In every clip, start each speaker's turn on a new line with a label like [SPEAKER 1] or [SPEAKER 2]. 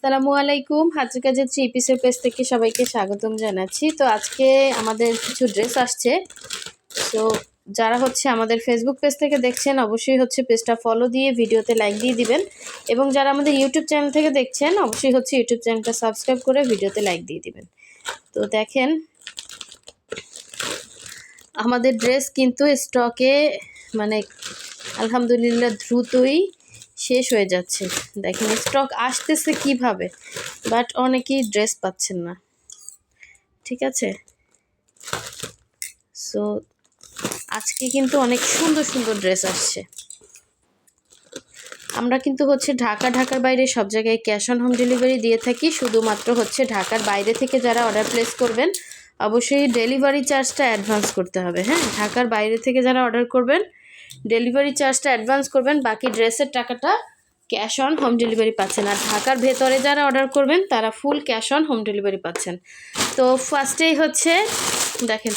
[SPEAKER 1] আসসালামু আলাইকুম। হাতের কাজের 3 পিসের পেজ থেকে সবাইকে স্বাগতম জানাচ্ছি। তো আজকে আমাদের কিছু ড্রেস আসছে। তো যারা আমাদের ফেসবুক পেজ থেকে দেখছেন অবশ্যই পেজটা ফলো দিয়ে ভিডিওতে লাইক দিয়ে দিবেন, এবং যারা আমাদের ইউটিউব চ্যানেল থেকে দেখছেন অবশ্যই ইউটিউব চ্যানেলটা সাবস্ক্রাইব করে ভিডিওতে লাইক দিয়ে দিবেন। তো দেখেন, আমাদের ড্রেস কিন্তু স্টকে মানে আলহামদুলিল্লাহ দ্রুতই শেষ হয়ে যাচ্ছে। দেখেন স্টক আসতেছে কিভাবে, বাট অনেকেই ড্রেস পাচ্ছেন না। ঠিক আছে, সো আজকে কিন্তু অনেক সুন্দর সুন্দর ড্রেস আসছে। আমরা কিন্তু ঢাকার বাইরে সব জায়গায় ক্যাশ অন হোম ডেলিভারি দিয়ে থাকি। শুধুমাত্র ঢাকার বাইরে থেকে যারা অর্ডার প্লেস করবেন অবশ্যই ডেলিভারি চার্জটা অ্যাডভান্স করতে হবে। হ্যাঁ, ঢাকার বাইরে থেকে যারা অর্ডার করবেন ডেলিভারি চার্জটা অ্যাডভান্স করবেন, বাকি ড্রেসের টাকাটা ক্যাশ অন হোম ডেলিভারি পাচ্ছেন। আর ঢাকার ভেতরে যারা অর্ডার করবেন তারা full cash on home delivery পাচ্ছেন। তো ফার্স্টেই দেখেন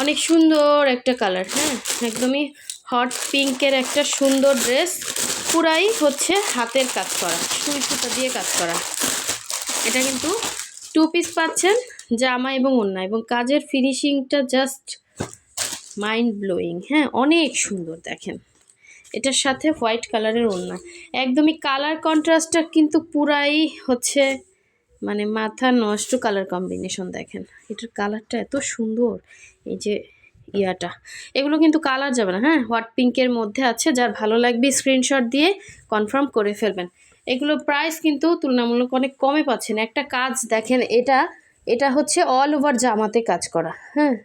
[SPEAKER 1] অনেক সুন্দর একটা কালার, হ্যাঁ একদমই হট পিঙ্কের একটা সুন্দর ড্রেস, পুরাই হাতের কাজ করা, সুই সুতা দিয়ে কাজ করা। এটা কিন্তু 2 পিস পাচ্ছেন, জামা এবং ওড়না, এবং কাজের ফিনিশিংটা জাস্ট মাইন্ড ব্লোয়িং। হ্যাঁ, অনেক সুন্দর। দেখেন এটার সাথে হোয়াইট কালারের ওড়না, একদমই কালার কন্ট্রাস্টটা কিন্তু পুরাই মানে মাথা নষ্ট কালার কম্বিনেশন। দেখেন এটার কালারটা এত সুন্দর, এই যে ইয়াটা, এগুলো কিন্তু কালার যাবে না। হ্যাঁ, হট পিঙ্কের মধ্যে আছে, যার ভালো লাগবে স্ক্রিনশট দিয়ে কনফার্ম করে ফেলবেন। এগুলো প্রাইস কিন্তু তুলনামূলক অনেক কমে পাচ্ছেন। একটা কাজ দেখেন, এটা অল ওভার জামাতে কাজ করা। হ্যাঁ,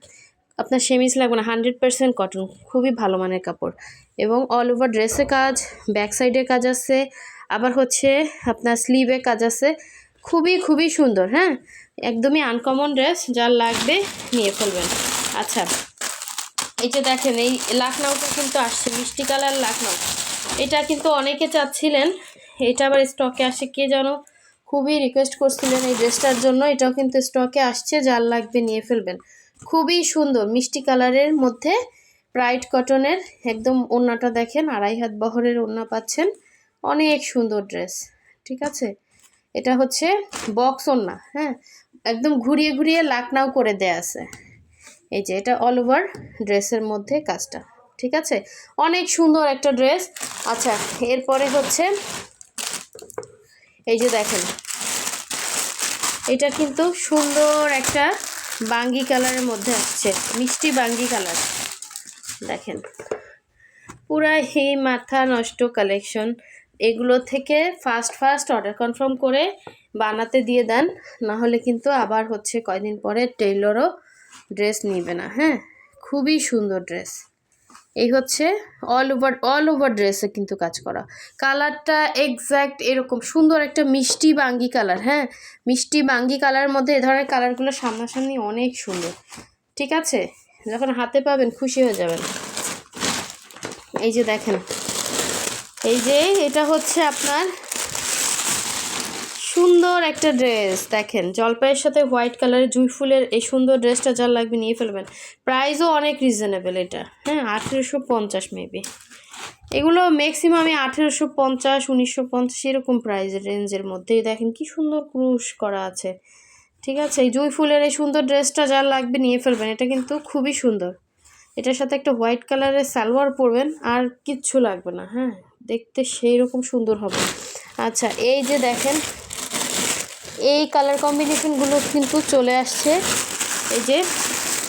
[SPEAKER 1] আপনার সেমিস লাগবে না, 100% কটন, খুবই ভালো মানের কাপড়, এবং অল ওভার ড্রেসে কাজ, ব্যাক সাইডে কাজ আছে, আবার আপনার স্লিভে কাজ আছে। খুবই সুন্দর। হ্যাঁ, একদমই আনকমন ড্রেস, যার লাগবে নিয়ে ফেলবেন। আচ্ছা, এই যে দেখেন এই লাখনৌটা কিন্তু আসছে, মিষ্টি কালার লাখনৌ। এটা কিন্তু অনেকে চাচ্ছিলেন, এটা আবার স্টকে আসে, কে যেন খুবই রিকোয়েস্ট করছিলেন এই ড্রেসটার জন্য। এটাও কিন্তু স্টকে আসছে, যার লাগবে নিয়ে ফেলবেন। খুবই সুন্দর মিষ্টি কালারের মধ্যে ব্রাইট কটনের, একদম ওড়নাটা দেখেন 2.5 হাত বহরের ওড়না পাচ্ছেন। অনেক সুন্দর ড্রেস। ঠিক আছে, এটা বক্স ওড়না। হ্যাঁ, একদম ঘুরিয়ে লাকনাও করে দেয়া আছে। এই যে এটা অল ওভার ড্রেসের মধ্যে কাজটা। ঠিক আছে, অনেক সুন্দর একটা ড্রেস। আচ্ছা, এরপরে এই যে দেখেন, এটা কিন্তু সুন্দর একটা বাঙ্গি কালারের মধ্যে আসছে, মিষ্টি বাঙ্গি কালার। দেখেন পুরা হি মাথা নষ্ট কালেকশন। এগুলো থেকে ফার্স্ট অর্ডার কনফার্ম করে বানাতে দিয়ে দেন, না হলে কিন্তু আবার কয়দিন পরে টেইলরও ড্রেস নিবে না। হ্যাঁ, খুবই সুন্দর ড্রেস। এই অল ওভার ড্রেসে কিন্তু কাজ করা। কালারটা এক্স্যাক্ট এরকম সুন্দর একটা মিষ্টি বাঙ্গি কালার। হ্যাঁ, মিষ্টি বাঙ্গি কালারের মধ্যে এ ধরনের কালারগুলো সামনাসামনি অনেক সুন্দর। ঠিক আছে, যখন হাতে পাবেন খুশি হয়ে যাবেন। এই যে দেখেন, এই যে এটা আপনার সুন্দর একটা ড্রেস। দেখেন জলপাইয়ের সাথে হোয়াইট কালারের জুঁই ফুলের এই সুন্দর ড্রেসটা যার লাগবে নিয়ে ফেলবেন। প্রাইসও অনেক রিজনেবল। এটা হ্যাঁ 1850 মেবি। এগুলো ম্যাক্সিমামই 1850, 1950 এরকম প্রাইসের রেঞ্জের মধ্যেই। দেখেন কি সুন্দর ক্রুশ করা আছে। ঠিক আছে, এই জুঁই ফুলের এই সুন্দর ড্রেসটা যার লাগবে নিয়ে ফেলবেন। এটা কিন্তু খুবই সুন্দর। এটার সাথে একটা হোয়াইট কালারের সালোয়ার পরবেন, আর কিচ্ছু লাগবে না। হ্যাঁ, দেখতে সেই রকম সুন্দর হবে। আচ্ছা, এই যে দেখেন এই কালার কম্বিনেশনগুলো কিন্তু চলে আসছে। এই যে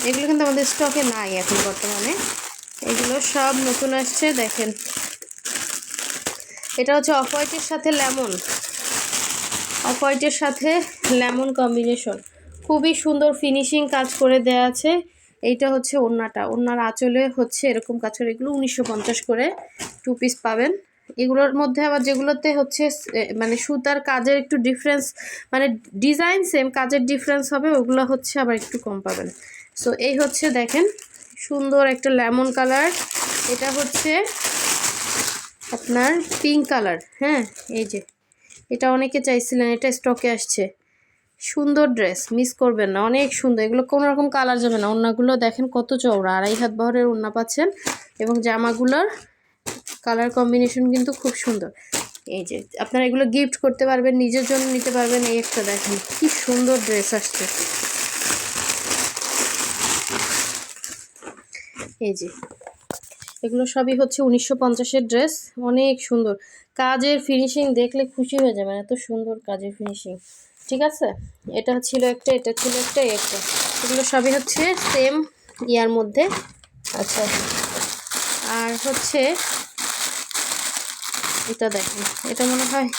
[SPEAKER 1] এগুলো কিন্তু আমাদের স্টকে নাই এখন বর্তমানে, এগুলো সব নতুন আসছে। দেখেন এটা অফ হোয়াইটের সাথে লেমন, অফ হোয়াইটের সাথে লেমন কম্বিনেশন, খুবই সুন্দর ফিনিশিং কাজ করে দেয়া আছে। এইটা ওড়নাটা, ওড়নার আঁচলে এরকম কাজ করে। এগুলো 1950 করে 2 পিস পাবেন। এগুলোর মধ্যে আবার যেগুলোতে মানে সুতার কাজের একটু ডিফারেন্স, মানে ডিজাইন সেম, কাজের ডিফারেন্স হবে, ওগুলো আবার একটু কম পাবেন। সো এই দেখেন সুন্দর একটা লেমন কালার। এটা আপনার পিঙ্ক কালার। হ্যাঁ, এই যে এটা অনেকে চাইছিলেন, এটা স্টকে আসছে। সুন্দর ড্রেস, মিস করবেন না, অনেক সুন্দর। এগুলো কোনো রকম কালার যাবে না। ওড়নাগুলো দেখেন কত চওড়া, 2.5 হাত বহরের ওড়না পাচ্ছেন, এবং জামাগুলোর কালার কম্বিনেশন কিন্তু খুব সুন্দর। এই যে আপনারা এগুলো গিফট করতে পারবেন, নিজের জন্য নিতে পারবেন। এই একটা দেখেন কি সুন্দর ড্রেস আসছে, এই যে এগুলো সবই হচ্ছে 1950-এর ড্রেস, অনেক সুন্দর কাজের ফিনিশিং, দেখলে খুশি হয়ে যাবেন, এত সুন্দর কাজের ফিনিশিং। ঠিক আছে, এটা ছিল একটা, এটা ছিল একটা, একটা, এগুলো সবই হচ্ছে সেম ইয়ার মধ্যে। আচ্ছা, আর হচ্ছে এটা দেখেন, এটা মনে হয়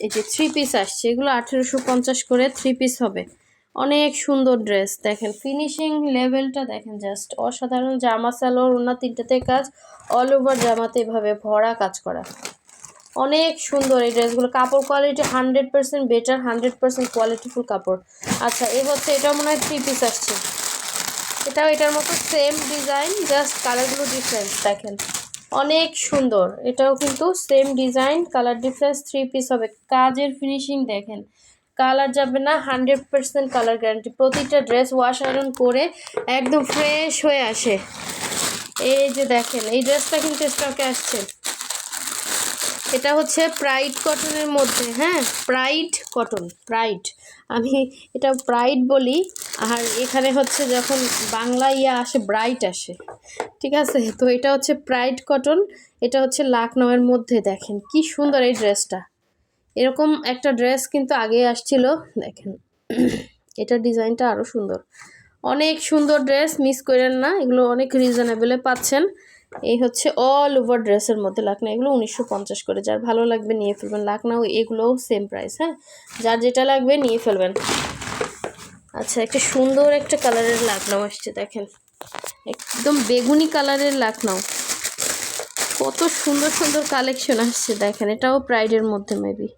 [SPEAKER 1] এই যে 3 পিস আসছে, এগুলো 1850 করে 3 পিস হবে। অনেক সুন্দর ড্রেস, দেখেন ফিনিশিং লেভেলটা দেখেন, জাস্ট অসাধারণ। জামা সালোয়ার ওনা তিনটাতে কাজ, অল ওভার জামাতে এভাবে ভরা কাজ করা, অনেক সুন্দর এই ড্রেসগুলো। কাপড় কোয়ালিটি 100% বেটার, 100% কোয়ালিটিফুল কাপড়। আচ্ছা, এই হচ্ছে, এটাও মনে হয় 3 পিস আসছে, এটাও এটার মতো সেম ডিজাইন, জাস্ট কালারগুলো ডিফারেন্স দেখেন, অনেক সুন্দর। এটাও কিন্তু same design, colour difference, 3 piece হবে। কাজের ফিনিশিং দেখেন, কালার যাবে না, 100% কালার গ্যারান্টি। প্রতিটা ড্রেস ওয়াশ আয়রন করে একদম ফ্রেশ হয়ে আসে। এই যে দেখেন, এই ড্রেসটা কিন্তু স্টকে আসছে, এটা হচ্ছে প্রাইড কটনের মধ্যে, হ্যাঁ প্রাইড কটন, প্রাইড, আমি এটা প্রাইড বলি, আর এখানে হচ্ছে যখন বাংলা ইয়া আসে ব্রাইট আসে, ঠিক আছে। তো এটা হচ্ছে প্রাইড কটন, এটা হচ্ছে লাখনউয়ের মধ্যে। দেখেন কি সুন্দর এই ড্রেসটা, এরকম একটা ড্রেস কিন্তু আগে আসছিল, দেখেন এটার ডিজাইনটা আরও সুন্দর, অনেক সুন্দর ড্রেস, মিস করেন না, এগুলো অনেক রিজনেবলে পাচ্ছেন। এই হচ্ছে অল ওভার ড্রেসের মধ্যে লাখনউ, এগুলো 1950 করে, যার ভালো লাগবে নিয়ে ফেলবেন। লাখনউ এগুলোও সেম প্রাইস, হ্যাঁ যার যেটা লাগবে নিয়ে ফেলবেন। আচ্ছা, একটা সুন্দর একটা কালারের লাখনউ আসছে, দেখেন একদম বেগুনি কালারের লাখনউ, কত সুন্দর সুন্দর কালেকশন আসছে দেখেন। এটাও প্রাইডের মধ্যে মেবি,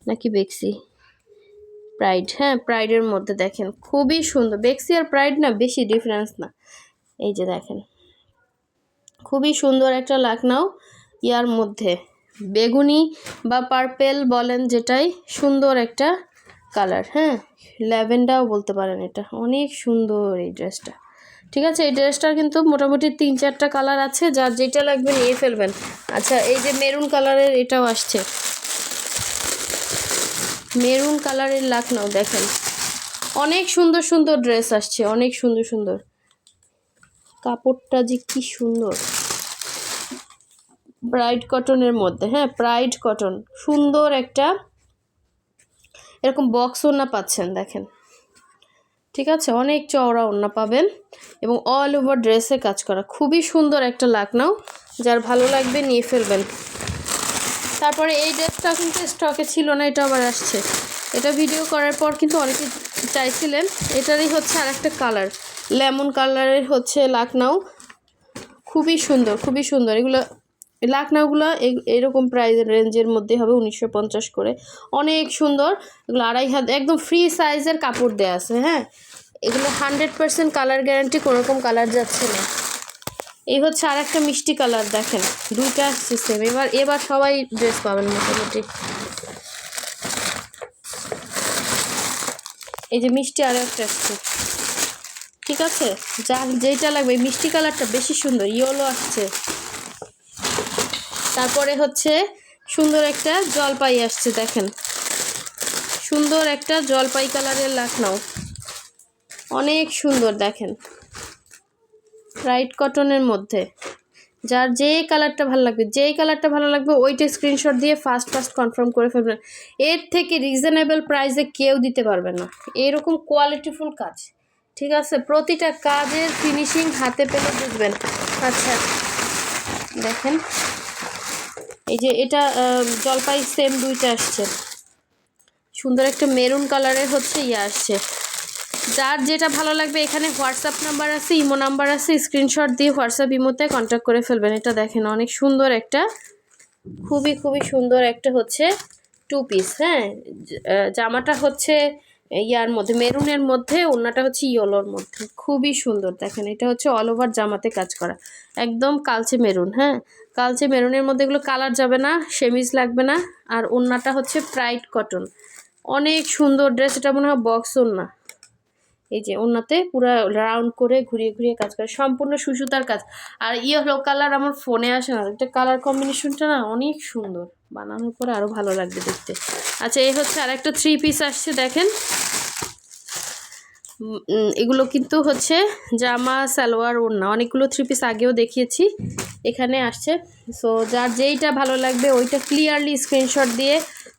[SPEAKER 1] নাকি বেক্সি, প্রাইড, হ্যাঁ প্রাইডের মধ্যে, দেখেন খুবই সুন্দর। বেক্সি আর প্রাইড না বেশি ডিফারেন্স না, এই যে দেখেন খুবই সুন্দর একটা লাখনউ ইয়ার মধ্যে, বেগুনি বা পার্পেল বলেন যেটাই, সুন্দর একটা কালার, হ্যাঁ ল্যাভেন্ডারও বলতে পারেন, এটা অনেক সুন্দর এই ড্রেসটা। ঠিক আছে, এই ড্রেসটার কিন্তু মোটামুটি 3-4টা কালার আছে, যার যেটা লাগবে নিয়ে ফেলবেন। আচ্ছা, এই যে মেরুন কালারের এটাও আসছে, মেরুন কালারের লাখনউ, দেখেন অনেক সুন্দর সুন্দর ড্রেস আসছে, অনেক সুন্দর সুন্দর, কাপড়টা যে কি সুন্দর, ব্রাইড কটনের মধ্যে, হ্যাঁ প্রাইড কটন, সুন্দর একটা এরকম বক্স ওড়না পাচ্ছেন দেখেন। ঠিক আছে, অনেক চওড়া ওড়না পাবেন এবং অল ওভার ড্রেসে কাজ করা, খুবই সুন্দর একটা লাখনউ, যার ভালো লাগবে নিয়ে ফেলবেন। তারপরে এই ড্রেসটা কিন্তু স্টকে ছিল না, এটা আবার আসছে, এটা ভিডিও করার পর কিন্তু অনেকে চাইছিলেন। এটারই হচ্ছে আর একটা কালার, লেমন কালারের হচ্ছে লাখনউ, খুবই সুন্দর খুবই সুন্দর। এগুলো লাখনউগুলো এরকম প্রাইস রেঞ্জের মধ্যে হবে, 1950 করে, অনেক সুন্দর। এগুলো 2.5 হাত, একদম ফ্রি সাইজের কাপড় দেওয়া আছে, হ্যাঁ এগুলো 100% কালার গ্যারান্টি, কোনোরকম কালার যাচ্ছে না। এই হচ্ছে আর একটা মিষ্টি কালার, দেখেন দুইটা সিস্টেম, এবার সবাই ড্রেস পাবেন মোটামুটি। এই যে মিষ্টি আর একটা আসছে, ঠিক আছে যার যেটা লাগবে, মিষ্টি কালারটা বেশি সুন্দর, ইয়েলো আসছে। তারপরে হচ্ছে সুন্দর একটা জলপাই আসছে, দেখেন সুন্দর একটা জলপাই কালারের লাখনউ, অনেক সুন্দর দেখেন, ব্রাইট কটনের মধ্যে। যার যে কালারটা ভালো লাগবে, যেই কালারটা ভালো লাগবে ওইটা স্ক্রিনশট দিয়ে ফার্স্ট কনফার্ম করে ফেলবেন। এর থেকে রিজনেবল প্রাইসে কেউ দিতে পারবে না, এরকম কোয়ালিটিফুল কাজ। ঠিক আছে, প্রতিটা কাজের ফিনিশিং হাতে পেলে বুঝবেন। আচ্ছা দেখেন, এই যে এটা জলপাই সেম দুইটা আসছে, সুন্দর একটা মেরুন কালারের হচ্ছে ইয়ে আসছে। যার যেটা ভালো লাগবে, এখানে হোয়াটসঅ্যাপ নাম্বার আছে, ইমো নাম্বার আছে, স্ক্রিনশট দিয়ে হোয়াটসঅ্যাপ ইমোতে কন্ট্যাক্ট করে ফেলবেন। এটা দেখেন অনেক সুন্দর একটা, খুবই খুবই সুন্দর একটা হচ্ছে 2 পিস, হ্যাঁ জামাটা হচ্ছে ইয়ার মধ্যে মেরুনের মধ্যে, ওড়নাটা হচ্ছে ইয়েলোর মধ্যে, খুবই সুন্দর দেখেন। এটা হচ্ছে অল ওভার জামাতে কাজ করা, একদম কালচে মেরুন, হ্যাঁ কালচে মেরুনের মধ্যে, এগুলো কালার যাবে না, সেমিজ লাগবে না। আর ওড়নাটা হচ্ছে প্রাইড কটন, অনেক সুন্দর ড্রেস, এটা মনে হয় বক্স ওড়না, এই যে ওনাতে পুরো রাউন্ড করে ঘুরিয়ে ঘুরিয়ে কাজ করে, সম্পূর্ণ সুসুতার কাজ। আর ইয়েলো কালার আমার ফোনে আসে না, এটা কালার কম্বিনেশনটা না অনেক সুন্দর, বানানোর পরে আরও ভালো লাগবে দেখতে। আচ্ছা এই হচ্ছে আর একটা 3 পিস আসছে দেখেন। এগুলো কিন্তু হচ্ছে জামা সালোয়ার ওড়না, অনেকগুলো 3 পিস আগেও দেখিয়েছি, এখানে আসছে। সো যার যেইটা ভালো লাগবে ওইটা ক্লিয়ারলি স্ক্রিনশট দিয়ে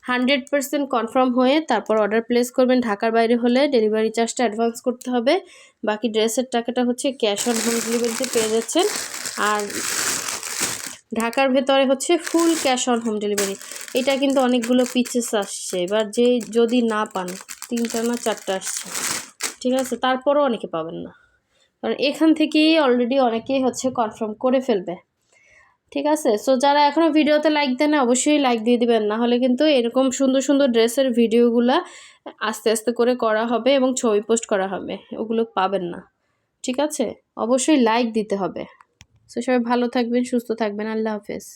[SPEAKER 1] 100% কনফার্ম হয়ে তারপর অর্ডার প্লেস করবেন। ঢাকার বাইরে হলে ডেলিভারি চার্জটা অ্যাডভান্স করতে হবে, বাকি ড্রেসের টাকাটা হচ্ছে ক্যাশ অন হোম ডেলিভারিতে পেয়ে যাচ্ছেন। আর ঢাকার ভেতরে হচ্ছে full cash on home delivery. এটা কিন্তু অনেকগুলো পিসেস আসছে, এবার যদি না পান, 3টা না 4টা আসছে, ঠিক আছে, তারপরও অনেকে পাবেন না, কারণ এখান থেকেই অলরেডি অনেকেই হচ্ছে কনফার্ম করে ফেলবে, ঠিক আছে। সো যারা এখনও ভিডিওতে লাইক দেন না অবশ্যই লাইক দিয়ে দিবেন, না হলে কিন্তু এরকম সুন্দর সুন্দর ড্রেসের ভিডিওগুলা আস্তে আস্তে করে করা হবে এবং ছবি পোস্ট করা হবে, ওগুলো পাবেন না, ঠিক আছে। অবশ্যই লাইক দিতে হবে। সো সবাই ভালো থাকবেন, সুস্থ থাকবেন, আল্লাহ হাফেজ।